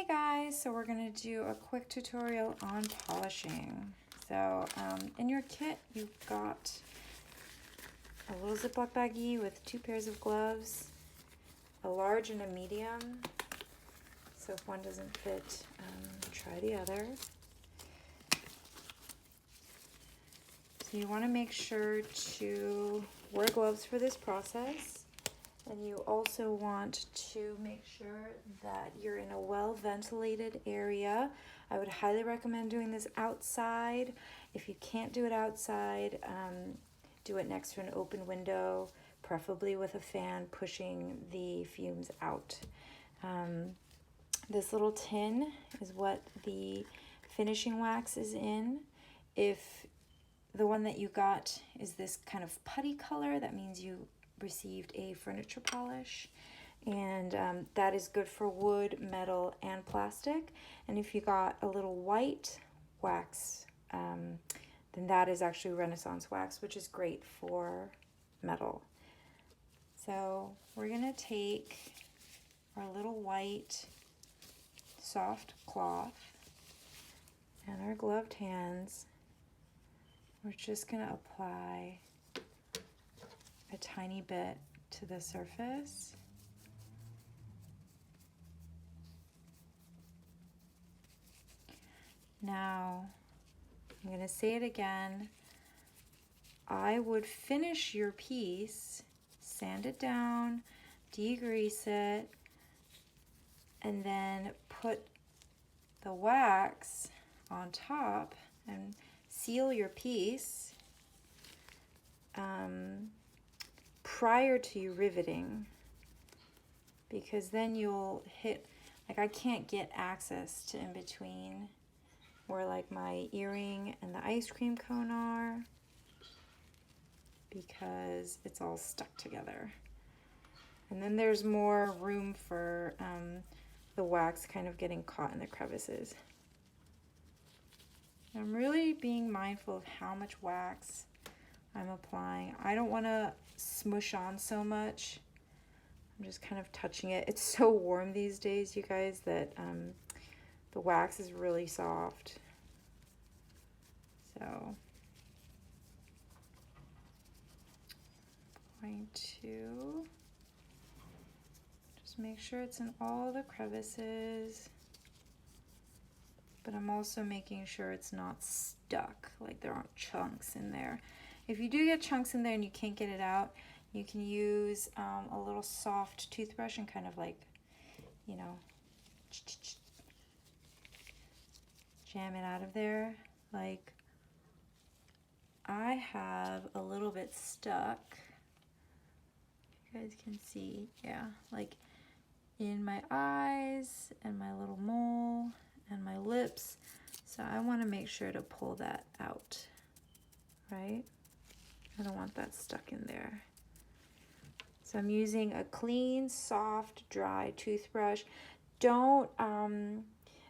Hey guys, so we're going to do a quick tutorial on polishing. So in your kit you've got a little Ziploc baggie with 2 pairs of gloves, a large and a medium. So if one doesn't fit, try the other. So you want to make sure to wear gloves for this process. And you also want to make sure that you're in a well-ventilated area. I would highly recommend doing this outside. If you can't do it outside, do it next to an open window, preferably with a fan pushing the fumes out. This little tin is what the finishing wax is in. If the one that you got is this kind of putty color, that means you received a furniture polish, and that is good for wood, metal, and plastic. And if you got a little white wax, then that is actually Renaissance wax, which is great for metal. So we're gonna take our little white soft cloth and our gloved hands. We're just gonna apply a tiny bit to the surface. Now, I'm going to say it again. I would finish your piece, sand it down, degrease it, and then put the wax on top and seal your piece prior to you riveting, because then you'll hit, like I can't get access to in between where like my earring and the ice cream cone are, because it's all stuck together. And then there's more room for the wax kind of getting caught in the crevices. I'm really being mindful of how much wax I'm applying. I don't want to smush on so much. I'm just kind of touching it. It's so warm these days, you guys, that the wax is really soft. So I'm going to just make sure it's in all the crevices, but I'm also making sure it's not stuck, like there aren't chunks in there. If you do get chunks in there and you can't get it out, you can use a little soft toothbrush and kind of like, you know, jam it out of there. Like I have a little bit stuck. You guys can see, yeah, like in my eyes and my little mole and my lips. So I want to make sure to pull that out, right? I don't want that stuck in there. So I'm using a clean, soft, dry toothbrush. Don't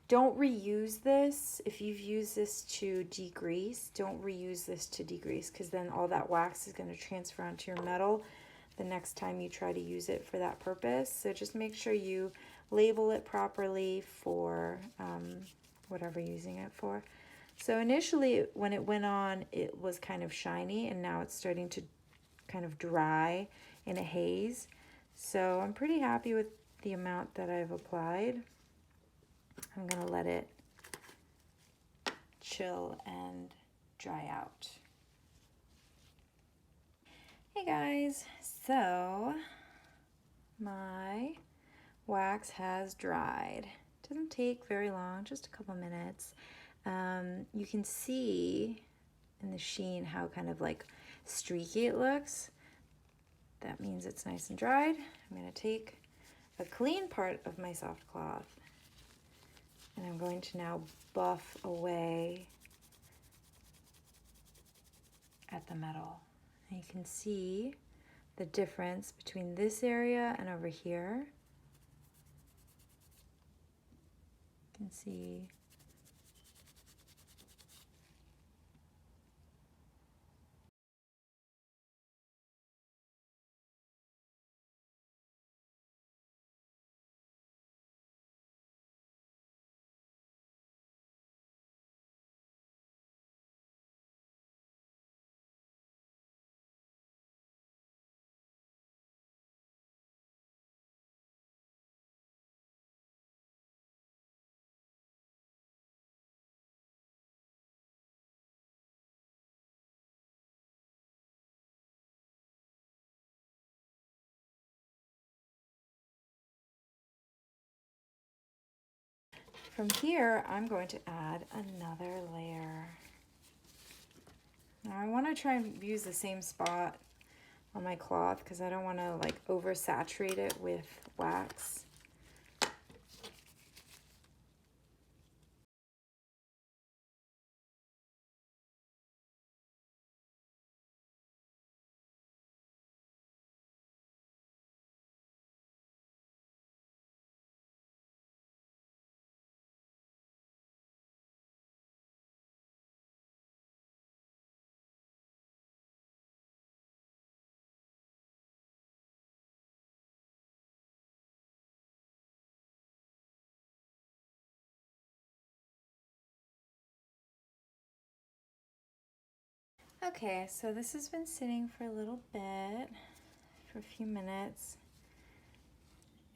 reuse this. If you've used this to degrease, don't reuse this to degrease, because then all that wax is going to transfer onto your metal the next time you try to use it for that purpose. So just make sure you label it properly for whatever you're using it for. So initially when it went on, it was kind of shiny, and now it's starting to kind of dry in a haze. So I'm pretty happy with the amount that I've applied. I'm gonna let it chill and dry out. Hey guys, so my wax has dried. Doesn't take very long, just a couple minutes. You can see in the sheen how kind of like streaky it looks. That means it's nice and dried. I'm going to take a clean part of my soft cloth and I'm going to now buff away at the metal. And you can see the difference between this area and over here. You can see From here, I'm going to add another layer. Now I want to try and use the same spot on my cloth because I don't want to like oversaturate it with wax. Okay, so this has been sitting for a little bit, for a few minutes,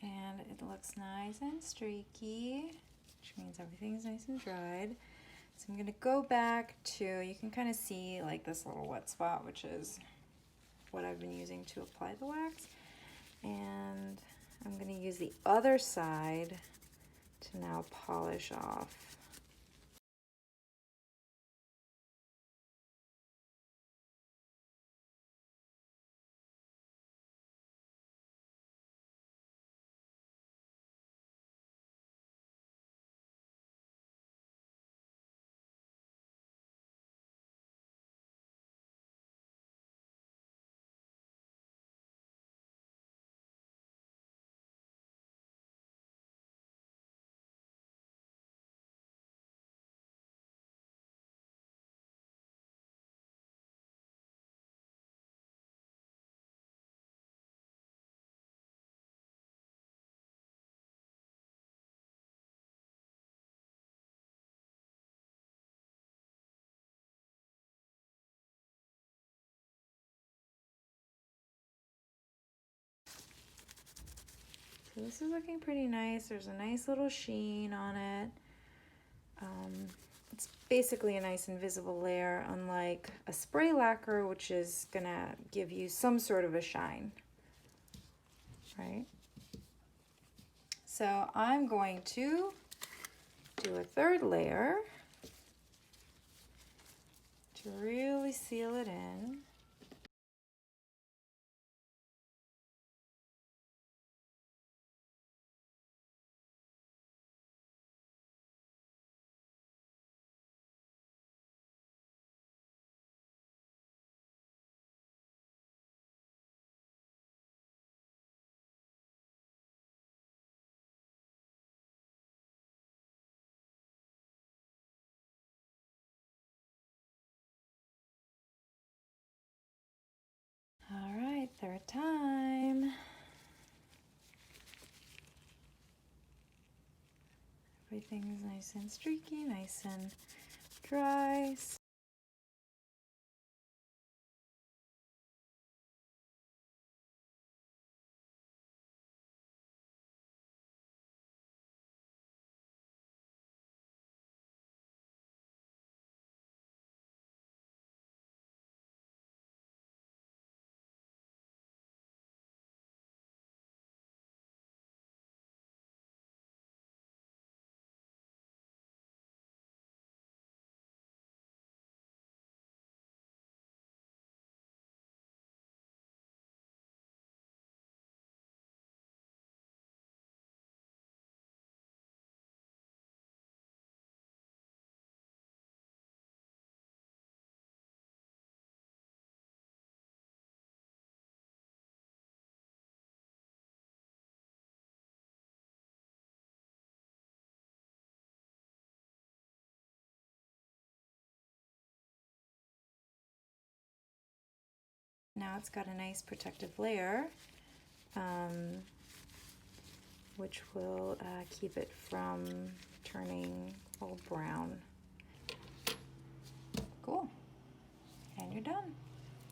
and it looks nice and streaky, which means everything's nice and dried. So I'm gonna go back to, you can kind of see like this little wet spot, which is what I've been using to apply the wax. And I'm gonna use the other side to now polish off. So this is looking pretty nice. There's a nice little sheen on it. It's basically a nice invisible layer, unlike a spray lacquer, which is gonna give you some sort of a shine, right? So I'm going to do a third layer to really seal it in. All right, third time. Everything's nice and streaky, nice and dry. Now it's got a nice protective layer, which will keep it from turning all brown. Cool. And you're done.